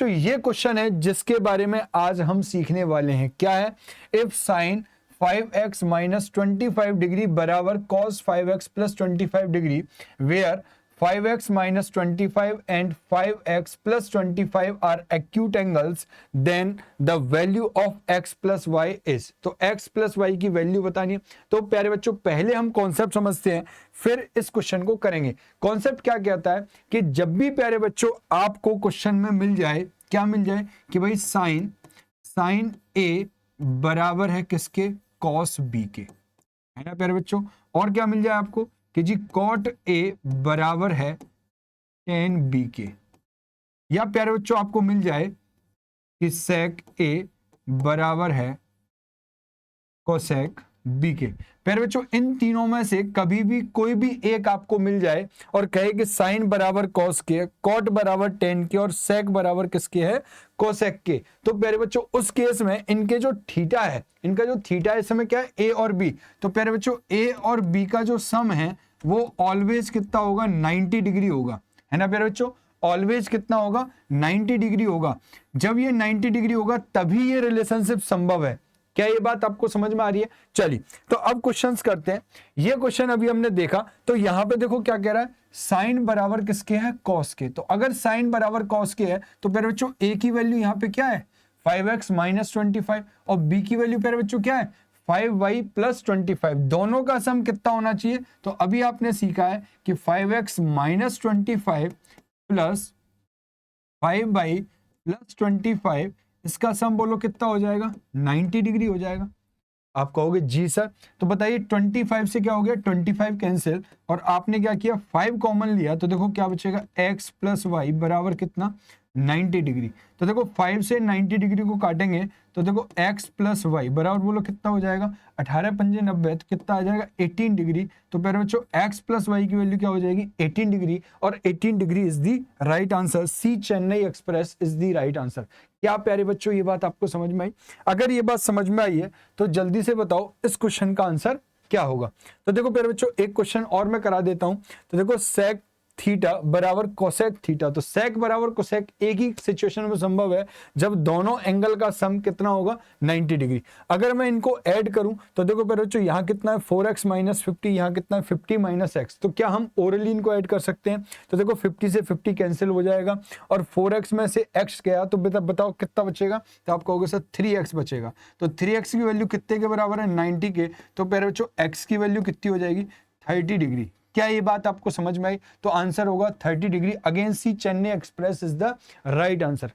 तो ये क्वेश्चन है जिसके बारे में आज हम सीखने वाले हैं। क्या है? If sine 5x minus 25 degree बराबर cos 5x plus 25 degree, where 5x minus 25 and 5x plus 25 are acute angles, then the value of x plus y is. तो x प्लस वाई की वैल्यू बतानी है। तो प्यारे बच्चों, पहले हम कॉन्सेप्ट समझते हैं, फिर इस क्वेश्चन को करेंगे। कॉन्सेप्ट क्या कहता है कि जब भी प्यारे बच्चों आपको क्वेश्चन में मिल जाए, क्या मिल जाए कि भाई साइन a बराबर है किसके? कॉस b के, है ना प्यारे बच्चों। और क्या मिल जाए आपको कि जी कॉट a बराबर है tan b के, या प्यारे बच्चों आपको मिल जाए कि sec a बराबर है कोसेक b के। प्यारे बच्चों, इन तीनों में से कभी भी कोई भी एक आपको मिल जाए और कहे कि साइन बराबर कॉस के, कॉट बराबर टेन के और सेक बराबर किसके है? कोसेक के, तो प्यारे बच्चों उस केस में इनके जो थीटा है, इनका जो थीटा है इस समय क्या है? a और b। तो प्यारे बच्चों a और b का जो सम है वो ऑलवेज कितना होगा? 90 डिग्री होगा, है ना प्यारे बच्चों। ऑलवेज कितना होगा? 90 डिग्री होगा। जब ये 90 डिग्री होगा तभी ये रिलेशनशिप संभव है। क्या ये बात आपको समझ में आ रही है? चलिए, तो अब क्वेश्चंस करते हैं। ये क्वेश्चन अभी हमने देखा, तो यहां पे देखो क्या कह रहा है? साइन बराबर किसके है? कॉस के। तो अगर साइन बराबर कॉस के है तो प्यारे बच्चों a की वैल्यू यहां पे क्या है? 5x माइनस 25 और b की वैल्यू प्यारे बच्चों क्या है? 5y plus 25। दोनों का सम कितना होना चाहिए? तो अभी आपने सीखा है कि 5x minus 25 plus 5y plus 25, इसका सम बोलो कितना हो जाएगा? 90 डिग्री हो जाएगा। आप कहोगे जी सर, तो बताइए 25 से क्या हो गया? 25 कैंसिल, और आपने क्या किया? 5 कॉमन लिया, तो देखो क्या बचेगा? x प्लस वाई बराबर कितना? 90 डिग्री। तो देखो 5 से 90 डिग्री को काटेंगे तो देखो x प्लस वाई बराबर बोलो कितना हो जाएगा? 18 पंजे 90, तो कितना आ जाएगा? 18 डिग्री। तो प्यारे बच्चों x प्लस वाई की वैल्यू क्या हो जाएगी? 18 डिग्री, और 18 degree is the right answer. C Chennai Express is the right answer. क्या प्यारे बच्चों ये बात आपको समझ में आई? अगर ये बात समझ में आई है तो जल्दी से बताओ इस क्वेश्चन का आंसर क्या होगा। तो देखो प्यारे बच्चों, एक क्वेश्चन और मैं करा देता हूं। तो देखो सेक थीटा बराबर कोसेक थीटा, तो सेक बराबर कोसेक एक ही सिचुएशन में संभव है जब दोनों एंगल का सम कितना होगा? 90 डिग्री। अगर मैं इनको ऐड करूं तो देखो प्यारे बच्चों, यहां कितना है? 4x माइनस 50, यहां कितना है? 50 माइनस x। तो क्या हम ओरली इनको ऐड कर सकते हैं? तो देखो 50 से 50 कैंसिल हो जाएगा, और 4x में से x गया तो बताओ कितना बचेगा? तो आप कहोगे सर 3x बचेगा। तो 3x की वैल्यू कितने के बराबर है? 90 के। तो प्यारे बच्चों x की वैल्यू कितनी हो जाएगी? 30 डिग्री। क्या ये बात आपको समझ में आई? तो आंसर होगा 30 degree. Again C Chennai Express is the right answer.